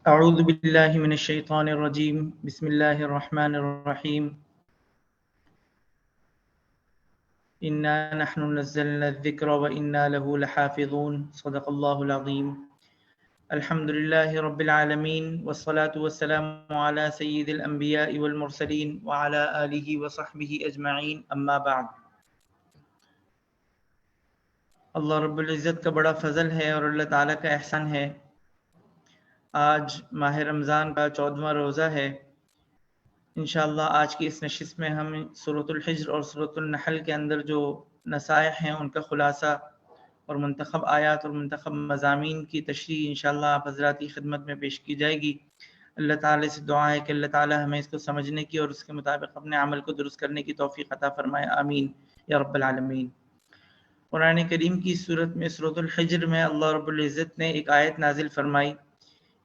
اعوذ باللہ من الشیطان الرجیم بسم اللہ الرحمن الرحیم انا نحن نزلنا الذکر وانا له لحافظون صدق اللہ العظیم الحمد للہ رب العالمین والصلاة والسلام علی سید الانبیاء والمرسلین وعلی آلہ وصحبہ اجمعین اما بعد۔ اللہ رب العزت کا بڑا فضل ہے اور اللہ تعالیٰ کا احسان ہے۔ آج ماہ رمضان کا 14واں روزہ ہے۔ انشاءاللہ آج کی اس نشست میں ہم سورۃ الحجر اور سورۃ النحل کے اندر جو نصائح ہیں ان کا خلاصہ اور منتخب آیات اور منتخب مضامین کی تشریح انشاءاللہ آپ حضرات کی خدمت میں پیش کی جائے گی۔ اللہ تعالی سے دعا ہے کہ اللہ تعالی ہمیں اس کو سمجھنے کی اور اس کے مطابق اپنے عمل کو درست کرنے کی توفیق عطا فرمائے، آمین یا رب العالمین۔ قرآن کریم کی صورت میں سورۃ الحجر میں اللہ رب العزت نے ایک آیت نازل فرمائی۔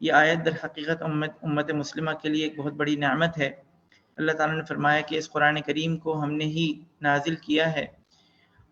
یہ آیت در حقیقت امت مسلمہ کے لیے ایک بہت بڑی نعمت ہے۔ اللہ تعالیٰ نے فرمایا کہ اس قرآن کریم کو ہم نے ہی نازل کیا ہے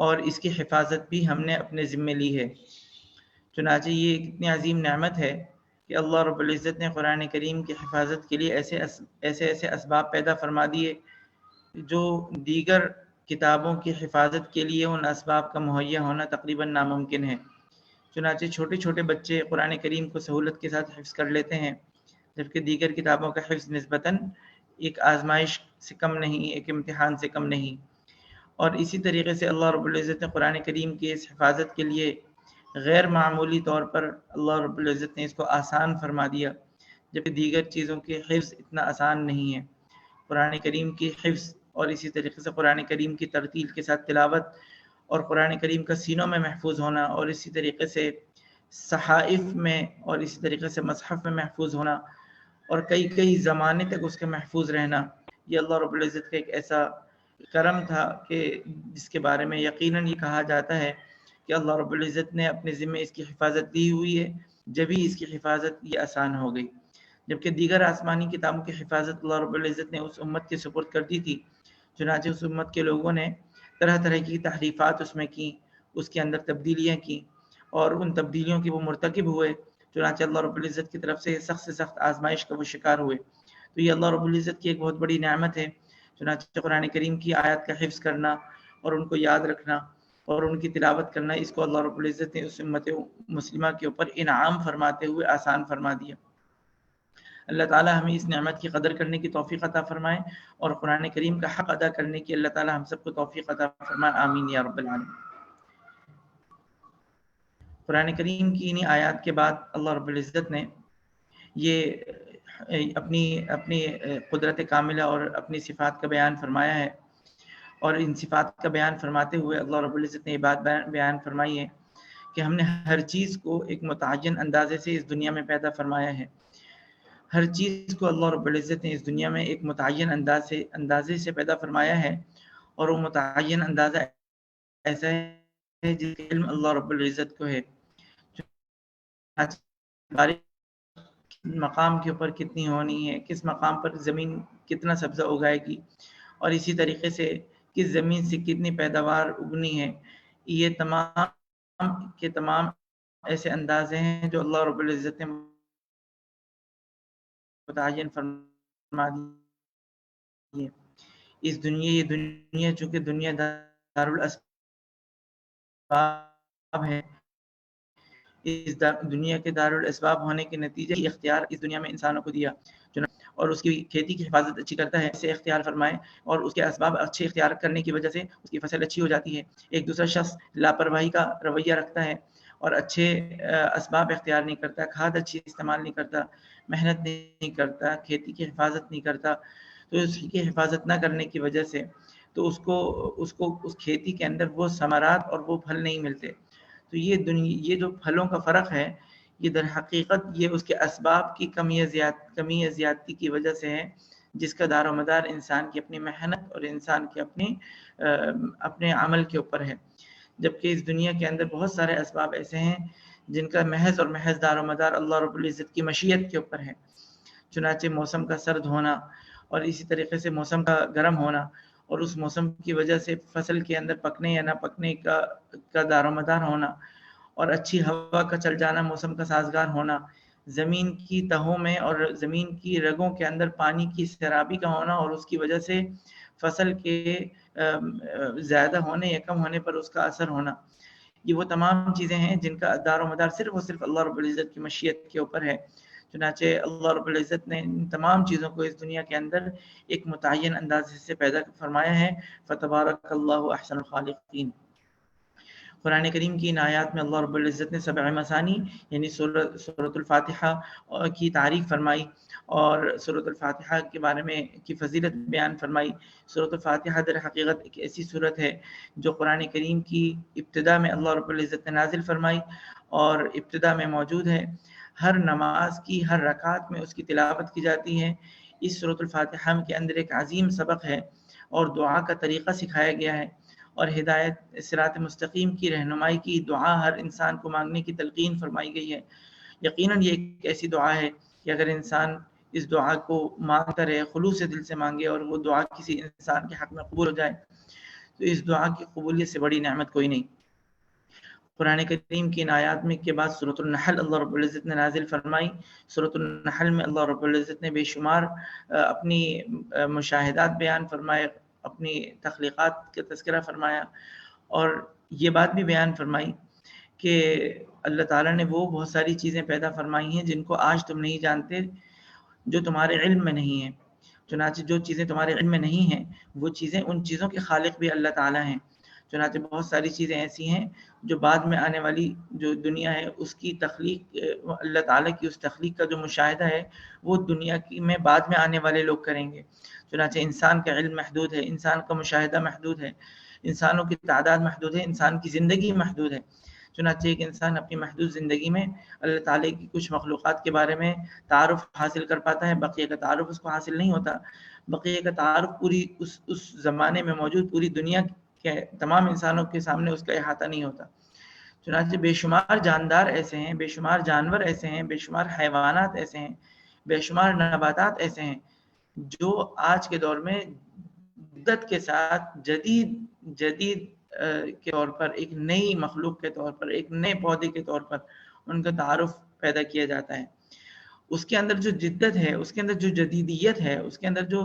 اور اس کی حفاظت بھی ہم نے اپنے ذمے لی ہے۔ چنانچہ یہ ایک اتنی عظیم نعمت ہے کہ اللہ رب العزت نے قرآن کریم کی حفاظت کے لیے ایسے اسباب پیدا فرما دیے جو دیگر کتابوں کی حفاظت کے لیے ان اسباب کا مہیا ہونا تقریباً ناممکن ہے۔ چنانچہ چھوٹے چھوٹے بچے قرآن کریم کو سہولت کے ساتھ حفظ کر لیتے ہیں، جبکہ دیگر کتابوں کا حفظ نسبتاً ایک آزمائش سے کم نہیں، ایک امتحان سے کم نہیں۔ اور اسی طریقے سے اللہ رب العزت نے قرآن کریم کی اس حفاظت کے لیے غیر معمولی طور پر اللہ رب العزت نے اس کو آسان فرما دیا، جبکہ دیگر چیزوں کے حفظ اتنا آسان نہیں ہے۔ قرآن کریم کی حفظ اور اسی طریقے سے قرآن کریم کی ترتیل کے ساتھ تلاوت اور قرآن کریم کا سینوں میں محفوظ ہونا اور اسی طریقے سے صحائف میں اور اسی طریقے سے مصحف میں محفوظ ہونا اور کئی زمانے تک اس کے محفوظ رہنا، یہ اللہ رب العزت کا ایک ایسا کرم تھا کہ جس کے بارے میں یقیناً یہ کہا جاتا ہے کہ اللہ رب العزت نے اپنے ذمے اس کی حفاظت دی ہوئی ہے، جبھی اس کی حفاظت یہ آسان ہو گئی۔ جبکہ دیگر آسمانی کتابوں کی حفاظت اللہ رب العزت نے اس امت کے سپرد کر دی تھی، چنانچہ اس امت کے لوگوں نے طرح طرح کی تحریفات اس میں کی، اس کے اندر تبدیلیاں کی اور ان تبدیلیوں کے وہ مرتکب ہوئے، چنانچہ اللہ رب العزت کی طرف سے سخت آزمائش کا وہ شکار ہوئے۔ تو یہ اللہ رب العزت کی ایک بہت بڑی نعمت ہے۔ چنانچہ قرآن کریم کی آیات کا حفظ کرنا اور ان کو یاد رکھنا اور ان کی تلاوت کرنا، اس کو اللہ رب العزت نے اس امت مسلمہ کے اوپر انعام فرماتے ہوئے آسان فرما دیا۔ اللہ تعالی ہمیں اس نعمت کی قدر کرنے کی توفیق عطا فرمائے اور قرآن کریم کا حق ادا کرنے کی اللہ تعالی ہم سب کو توفیق عطا فرمائے، آمین یا رب العالمین۔ قرآن کریم کی انہی آیات کے بعد اللہ رب العزت نے یہ اپنی قدرت کاملہ اور اپنی صفات کا بیان فرمایا ہے، اور ان صفات کا بیان فرماتے ہوئے اللہ رب العزت نے یہ بات بیان فرمائی ہے کہ ہم نے ہر چیز کو ایک متعین اندازے سے اس دنیا میں پیدا فرمایا ہے۔ ہر چیز کو اللہ رب العزت نے اس دنیا میں ایک متعین اندازے سے پیدا فرمایا ہے، اور وہ متعین اندازہ ایسا ہے جس کا علم اللہ رب العزت کو ہے۔ بارش مقام کے اوپر کتنی ہونی ہے، کس مقام پر زمین کتنا سبزہ اگائے گی، اور اسی طریقے سے کس زمین سے کتنی پیداوار اگنی ہے، یہ تمام ایسے اندازے ہیں جو اللہ رب العزت نے متعین فرما دی ہے۔ یہ دنیا چونکہ دنیا دارالاسباب ہے، اس دنیا کے دارالاسباب ہونے کے نتیجے ہی اختیار اس دنیا میں انسانوں کو دیا، اور اس کی کھیتی کی حفاظت اچھی کرتا ہے، اسے اختیار فرمائے اور اس کے اسباب اچھے اختیار کرنے کی وجہ سے اس کی فصل اچھی ہو جاتی ہے۔ ایک دوسرا شخص لاپرواہی کا رویہ رکھتا ہے اور اچھے اسباب اختیار نہیں کرتا، کھاد اچھی استعمال نہیں کرتا، محنت نہیں کرتا، کھیتی کی حفاظت نہیں کرتا، تو اس کی حفاظت نہ کرنے کی وجہ سے تو اس کو اس کھیتی کے اندر وہ ثمرات اور وہ پھل نہیں ملتے۔ تو یہ جو پھلوں کا فرق ہے، یہ در حقیقت یہ اس کے اسباب کی کمی یا زیادتی کی وجہ سے ہے، جس کا دار و مدار انسان کی اپنی محنت اور انسان کے اپنے عمل کے اوپر ہے۔ جبکہ اس دنیا کے اندر بہت سارے اسباب ایسے ہیں جن کا محض اور محض دار و مدار اللہ رب العزت کی مشیت کے اوپر ہے۔ چنانچہ موسم کا سرد ہونا اور اسی طریقے سے موسم کا گرم ہونا اور اس موسم کی وجہ سے فصل کے اندر پکنے یا نہ پکنے کا دار و مدار ہونا اور اچھی ہوا کا چل جانا، موسم کا سازگار ہونا، زمین کی تہوں میں اور زمین کی رگوں کے اندر پانی کی سرابی کا ہونا اور اس کی وجہ سے فصل کے زیادہ ہونے یا کم ہونے پر اس کا اثر ہونا، یہ وہ تمام چیزیں ہیں جن کا دار و مدار صرف اور صرف اللہ رب العزت کی مشیت کے اوپر ہے۔ چنانچہ اللہ رب العزت نے ان تمام چیزوں کو اس دنیا کے اندر ایک متعین انداز سے پیدا فرمایا ہے۔ فتبارک اللہ احسن الخالقین۔ قرآن کریم کی ان آیات میں اللہ رب العزت نے سبع مثانی یعنی سورۃ الفاتحہ کی تعریف فرمائی اور سورۃ الفاتحہ کے بارے میں کی فضیلت بیان فرمائی۔ سورۃ الفاتحہ در حقیقت ایک ایسی سورت ہے جو قرآن کریم کی ابتدا میں اللہ رب العزت نے نازل فرمائی اور ابتدا میں موجود ہے۔ ہر نماز کی ہر رکعت میں اس کی تلاوت کی جاتی ہے۔ اس سورۃ الفاتحہ کے اندر ایک عظیم سبق ہے اور دعا کا طریقہ سکھایا گیا ہے اور ہدایت صراط مستقیم کی رہنمائی کی دعا ہر انسان کو مانگنے کی تلقین فرمائی گئی ہے۔ یقیناً یہ ایک ایسی دعا ہے کہ اگر انسان اس دعا کو مانگتا رہے، خلوص دل سے مانگے اور وہ دعا کسی انسان کے حق میں قبول ہو جائے تو اس دعا کی قبولیت سے بڑی نعمت کوئی نہیں۔ قرآن کریم کی ان آیات میں کے بعد سورۃ النحل اللہ رب العزت نے نازل فرمائی۔ سورۃ النحل میں اللہ رب العزت نے بے شمار اپنی مشاہدات بیان فرمائے، اپنی تخلیقات کا تذکرہ فرمایا اور یہ بات بھی بیان فرمائی کہ اللہ تعالیٰ نے وہ بہت ساری چیزیں پیدا فرمائی ہیں جن کو آج تم نہیں جانتے، جو تمہارے علم میں نہیں ہیں۔ چنانچہ جو چیزیں تمہارے علم میں نہیں ہیں وہ چیزیں، ان چیزوں کے خالق بھی اللہ تعالیٰ ہیں۔ چنانچہ بہت ساری چیزیں ایسی ہیں جو بعد میں آنے والی جو دنیا ہے اس کی تخلیق، اللہ تعالیٰ کی اس تخلیق کا جو مشاہدہ ہے وہ دنیا کی میں بعد میں آنے والے لوگ کریں گے۔ چنانچہ انسان کا علم محدود ہے، انسان کا مشاہدہ محدود ہے، انسانوں کی تعداد محدود ہے، انسان کی زندگی محدود ہے۔ چنانچہ ایک انسان اپنی محدود زندگی میں اللہ تعالیٰ کی کچھ مخلوقات کے بارے میں تعارف حاصل کر پاتا ہے، بقیہ کا تعارف اس کو حاصل نہیں ہوتا۔ بقیہ کا تعارف پوری اس زمانے میں موجود پوری دنیا کے تمام انسانوں کے سامنے اس کا احاطہ نہیں ہوتا۔ چنانچہ بے شمار جاندار ایسے ہیں، بے شمار جانور ایسے ہیں، بے شمار حیوانات ایسے ہیں، بے شمار نباتات ایسے ہیں جو آج کے دور میں جدت کے ساتھ جدید کے طور پر ایک نئی مخلوق کے طور پر، ایک نئے پودے کے طور پر ان کا تعارف پیدا کیا جاتا ہے۔ اس کے اندر جو جدت ہے، اس کے اندر جو جدیدیت ہے، اس کے اندر جو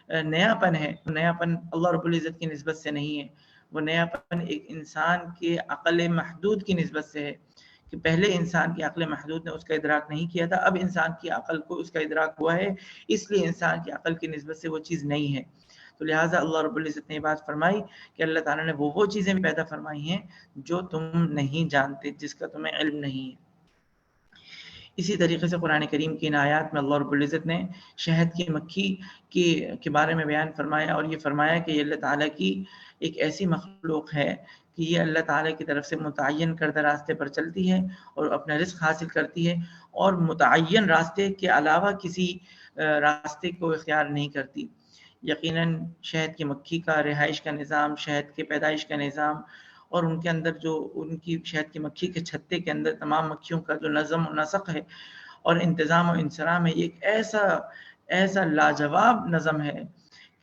نیا پن ہے، نیا پن اللہ رب العزت کی نسبت سے نہیں ہے، وہ نیا پن ایک انسان کے عقل محدود کی نسبت سے ہے کہ پہلے انسان کی عقل محدود نے اس کا ادراک نہیں کیا تھا، اب انسان کی عقل کو اس کا ادراک ہوا ہے، اس لیے انسان کی عقل کی نسبت سے وہ چیز نہیں ہے۔ تو لہٰذا اللہ رب العزت نے یہ بات فرمائی کہ اللہ تعالیٰ نے وہ چیزیں پیدا فرمائی ہیں جو تم نہیں جانتے، جس کا تمہیں علم نہیں ہے۔ اسی طریقے سے قرآن کریم کی ان آیات میں اللہ رب العزت نے شہد کی مکھی کے بارے میں بیان فرمایا اور یہ فرمایا کہ یہ اللہ تعالیٰ کی ایک ایسی مخلوق ہے کہ یہ اللہ تعالیٰ کی طرف سے متعین کردہ راستے پر چلتی ہے اور اپنا رزق حاصل کرتی ہے اور متعین راستے کے علاوہ کسی راستے کو اختیار نہیں کرتی۔ یقیناً شہد کی مکھی کا رہائش کا نظام، شہد کے پیدائش کا نظام اور ان کے اندر جو ان کی شہد کی مکھی کے چھتے کے اندر تمام مکھیوں کا جو نظم و نسق ہے اور انتظام و انصرام ہے، یہ ایک ایسا لاجواب نظم ہے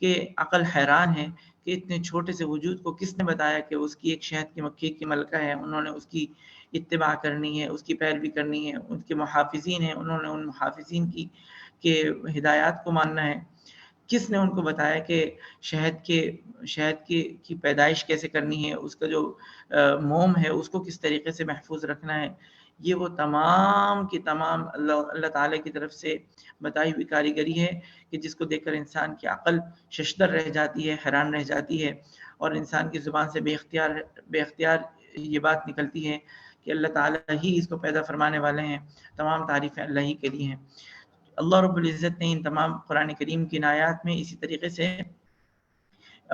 کہ عقل حیران ہے کہ اتنے چھوٹے سے وجود کو کس نے بتایا کہ اس کی ایک شہد کی مکھی کی ملکہ ہے، انہوں نے اس کی اتباع کرنی ہے، اس کی پیروی کرنی ہے، ان کے محافظین ہیں، انہوں نے ان محافظین کے ہدایات کو ماننا ہے۔ کس نے ان کو بتایا کہ شہد کی پیدائش کیسے کرنی ہے، اس کا جو موم ہے اس کو کس طریقے سے محفوظ رکھنا ہے؟ یہ وہ تمام کی تمام اللہ تعالیٰ کی طرف سے بتائی ہوئی کاریگری ہے کہ جس کو دیکھ کر انسان کی عقل ششدر رہ جاتی ہے، حیران رہ جاتی ہے اور انسان کی زبان سے بے اختیار یہ بات نکلتی ہے کہ اللہ تعالیٰ ہی اس کو پیدا فرمانے والے ہیں، تمام تعریفیں اللہ ہی کے لیے ہیں۔ اللہ رب العزت نے ان تمام قرآن کریم کی آیات میں اسی طریقے سے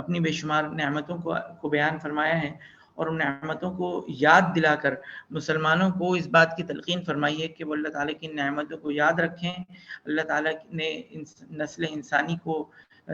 اپنی بے شمار نعمتوں کو بیان فرمایا ہے اور ان نعمتوں کو یاد دلا کر مسلمانوں کو اس بات کی تلقین فرمائی ہے کہ وہ اللہ تعالیٰ کی نعمتوں کو یاد رکھیں۔ اللہ تعالیٰ نے نسل انسانی کو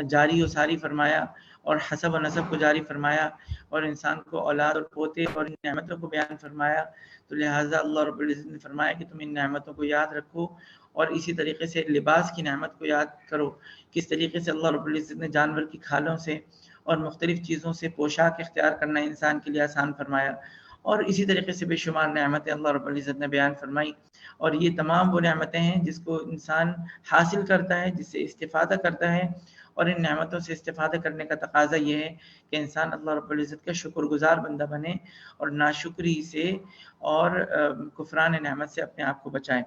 جاری و ساری فرمایا اور حسب و نسب کو جاری فرمایا اور انسان کو اولاد اور پوتے اور ان نعمتوں کو بیان فرمایا، تو لہٰذا اللہ رب العزت نے فرمایا کہ تم ان نعمتوں کو یاد رکھو اور اسی طریقے سے لباس کی نعمت کو یاد کرو، کس طریقے سے اللہ رب العزت نے جانور کی کھالوں سے اور مختلف چیزوں سے پوشاک اختیار کرنا انسان کے لیے آسان فرمایا اور اسی طریقے سے بے شمار نعمتیں اللہ رب العزت نے بیان فرمائی، اور یہ تمام وہ نعمتیں ہیں جس کو انسان حاصل کرتا ہے، جس سے استفادہ کرتا ہے، اور ان نعمتوں سے استفادہ کرنے کا تقاضا یہ ہے کہ انسان اللہ رب العزت کا شکر گزار بندہ بنے اور ناشکری سے اور کفران نعمت سے اپنے آپ کو بچائے۔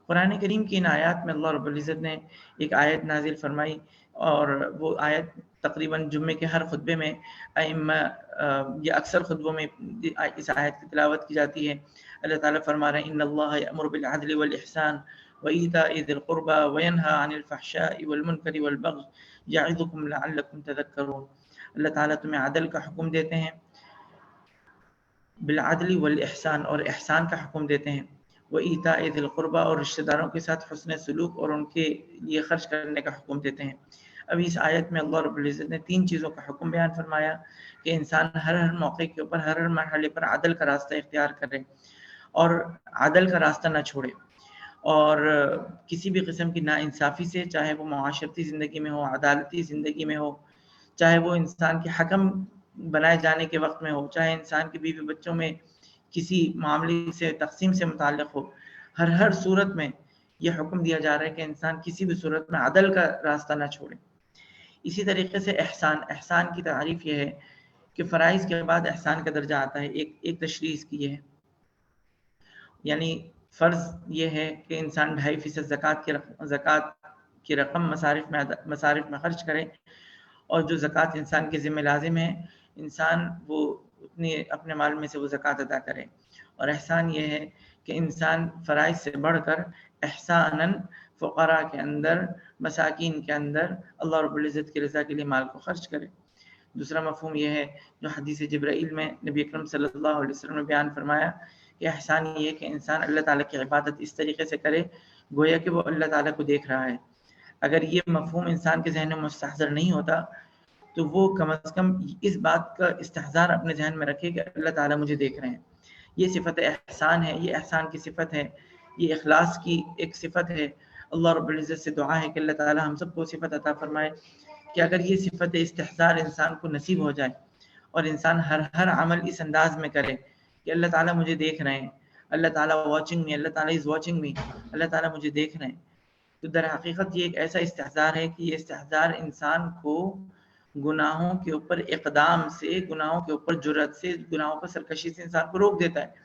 قرآن کریم کی ان آیات میں اللہ رب العزت نے ایک آیت نازل فرمائی، اور وہ آیت تقریباً جمعے کے ہر خطبے میں ائمہ یا اکثر خطبوں میں اس آیت کی تلاوت کی جاتی ہے۔ اللہ تعالیٰ فرما رہے ہیں ان اللہ یأمر بالعدل والاحسان وایتاء ذی القربى وینہی عن الفحشاء والمنکر والبغی یعظکم لعلکم تذکرون۔ اللہ تعالیٰ تمہیں عدل کا حکم دیتے ہیں، بالعدل والاحسان، اور احسان کا حکم دیتے ہیں، وایتاء ذی القربى، اور رشتہ داروں کے ساتھ حسن سلوک اور ان کے لیے خرچ کرنے کا حکم دیتے ہیں۔ ابھی اس آیت میں اللہ رب العزت نے 3 چیزوں کا حکم بیان فرمایا کہ انسان ہر موقع کے اوپر، ہر مرحلے پر عدل کا راستہ اختیار کرے اور عدل کا راستہ نہ چھوڑے، اور کسی بھی قسم کی ناانصافی سے، چاہے وہ معاشرتی زندگی میں ہو، عدالتی زندگی میں ہو، چاہے وہ انسان کے حکم بنائے جانے کے وقت میں ہو، چاہے انسان کے بیوی بچوں میں کسی معاملے سے تقسیم سے متعلق ہو، ہر صورت میں یہ حکم دیا جا رہا ہے کہ انسان کسی بھی صورت میں عدل کا راستہ نہ چھوڑے۔ اسی طریقے سے احسان کی تعریف یہ ہے کہ فرائض کے بعد احسان کا درجہ آتا ہے، ایک تشریح اس کی یہ ہے، یعنی فرض یہ ہے کہ انسان 2.5% زکوٰۃ کی رقم مصارف میں خرچ کرے، اور جو زکوٰۃ انسان کے ذمہ لازم ہے، انسان وہ اپنے مال میں سے وہ زکوٰۃ ادا کرے۔ اور احسان یہ ہے کہ انسان فرائض سے بڑھ کر احساناً فقراء کے اندر، مساکین کے اندر اللہ رب العزت کی رضا کے لیے مال کو خرچ کرے۔ دوسرا مفہوم یہ ہے جو حدیث جبرائیل میں نبی اکرم صلی اللہ علیہ وسلم نے بیان فرمایا کہ احسان یہ ہے کہ انسان اللہ تعالیٰ کی عبادت اس طریقے سے کرے گویا کہ وہ اللہ تعالیٰ کو دیکھ رہا ہے۔ اگر یہ مفہوم انسان کے ذہن میں مستحضر نہیں ہوتا تو وہ کم از کم اس بات کا استحضار اپنے ذہن میں رکھے کہ اللہ تعالیٰ مجھے دیکھ رہے ہیں۔ یہ صفت احسان ہے، یہ احسان کی صفت ہے، یہ اخلاص کی ایک صفت ہے۔ اللہ رب العزت سے دعا ہے کہ اللہ تعالیٰ ہم سب کو صفت عطا فرمائے کہ اگر یہ صفت استحضار انسان کو نصیب ہو جائے اور انسان ہر عمل اس انداز میں کرے کہ اللہ تعالیٰ مجھے دیکھ رہے ہیں، اللہ تعالیٰ واچنگ می، اللہ تعالیٰ از واچنگ می، اللہ تعالیٰ مجھے دیکھ رہے ہیں، تو در حقیقت یہ ایک ایسا استحضار ہے کہ یہ استحضار انسان کو گناہوں کے اوپر اقدام سے، گناہوں کے اوپر جرأت سے، گناہوں پر سرکشی سے انسان کو روک دیتا ہے۔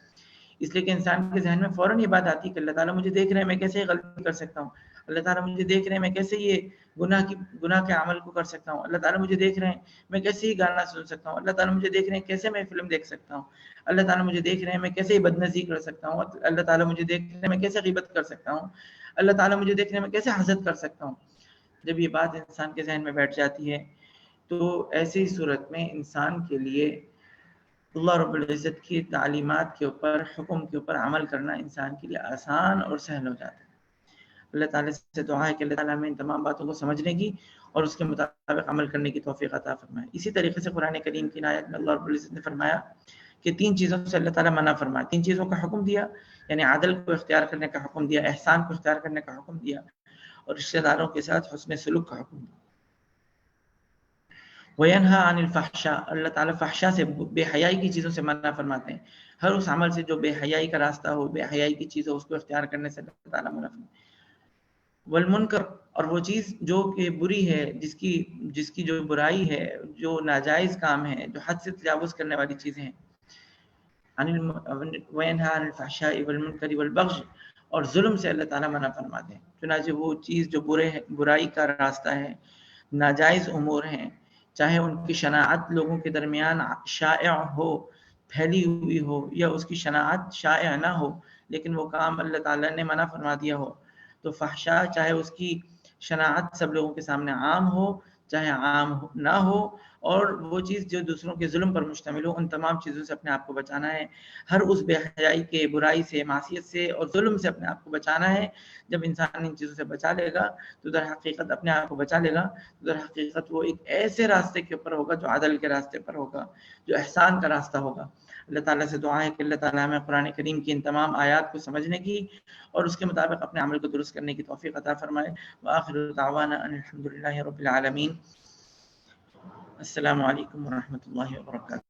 اس لیے کہ انسان کے ذہن میں فوراً یہ بات آتی ہے کہ اللہ تعالیٰ مجھے دیکھ رہے ہیں، میں کیسے غلطی کر سکتا ہوں، اللہ تعالیٰ مجھے دیکھ رہے ہیں، میں کیسے یہ گناہ کے عمل کو کر سکتا ہوں، اللہ تعالیٰ مجھے دیکھ رہے ہیں، میں کیسے یہ گانا سن سکتا ہوں، اللہ تعالیٰ مجھے دیکھ رہے ہیں کیسے میں فلم دیکھ سکتا ہوں، اللہ تعالیٰ مجھے دیکھ رہے ہیں میں کیسے بدنظری کر سکتا ہوں، اللہ تعالیٰ مجھے دیکھ رہے ہیں میں کیسے غیبت کر سکتا ہوں، اللہ تعالیٰ مجھے دیکھ رہے ہیں میں کیسے حسد کر سکتا ہوں۔ جب یہ بات انسان کے ذہن میں بیٹھ جاتی ہے تو ایسی صورت میں انسان کے لیے اللہ رب العزت کی تعلیمات کے اوپر، حکم کے اوپر عمل کرنا انسان کے لیے آسان اور سہل ہو جاتا ہے۔ اللہ تعالیٰ سے دعا ہے کہ اللہ تعالیٰ ہمیں ان تمام باتوں کو سمجھنے کی اور اس کے مطابق عمل کرنے کی توفیق عطا فرمائے۔ اسی طریقے سے قرآن کریم کی آیت میں اللہ رب العزت نے فرمایا کہ 3 چیزوں سے اللہ تعالیٰ منع فرمایا، 3 چیزوں کا حکم دیا، یعنی عدل کو اختیار کرنے کا حکم دیا، احسان کو اختیار کرنے کا حکم دیا، اور رشتہ داروں کے ساتھ حسن سلوک کا حکم دیا۔ وینہی عن الفحشاء، اللہ تعالیٰ فحشا سے، بے حیائی کی چیزوں سے منع فرماتے ہیں۔ ہر اس عمل سے جو بے حیائی کا راستہ ہو، بے حیائی کی چیز ہو، اس کو اختیار کرنے سے اللہ تعالیٰ منع فرماتے ہیں۔ والمنکر، اور وہ چیز جو کہ بری ہے، جس کی جو برائی ہے، جو ناجائز کام ہے، جو حد سے تجاوز کرنے والی چیزیں ہیں۔ وینہی عن الفحشاء والمنکر والبغی، اور ظلم سے اللہ تعالیٰ منع فرماتے ہیں۔ چنانچہ وہ چیز جو برائی کا راستہ ہے، ناجائز امور ہیں، چاہے ان کی شناعت لوگوں کے درمیان شائع ہو، پھیلی ہوئی ہو، یا اس کی شناعت شائع نہ ہو لیکن وہ کام اللہ تعالیٰ نے منع فرما دیا ہو، تو فحشا چاہے اس کی شناعت سب لوگوں کے سامنے عام ہو، چاہے عام نہ ہو، اور وہ چیز جو دوسروں کے ظلم پر مشتمل ہو، ان تمام چیزوں سے اپنے آپ کو بچانا ہے۔ ہر اس بے حیائی کے، برائی سے، معصیت سے اور ظلم سے اپنے آپ کو بچانا ہے۔ جب انسان ان چیزوں سے بچا لے گا تو در حقیقت اپنے آپ کو بچا لے گا تو در حقیقت وہ ایک ایسے راستے کے اوپر ہوگا جو عدل کے راستے پر ہوگا، جو احسان کا راستہ ہوگا۔ اللہ تعالیٰ سے دعا ہے کہ اللہ تعالیٰ ہمیں قرآن کریم کی ان تمام آیات کو سمجھنے کی اور اس کے مطابق اپنے عمل کو درست کرنے کی توفیق عطا فرمائے۔ وآخر دعوانا ان الحمد للہ رب العالمین۔ السلام علیکم ورحمۃ اللہ وبرکاتہ۔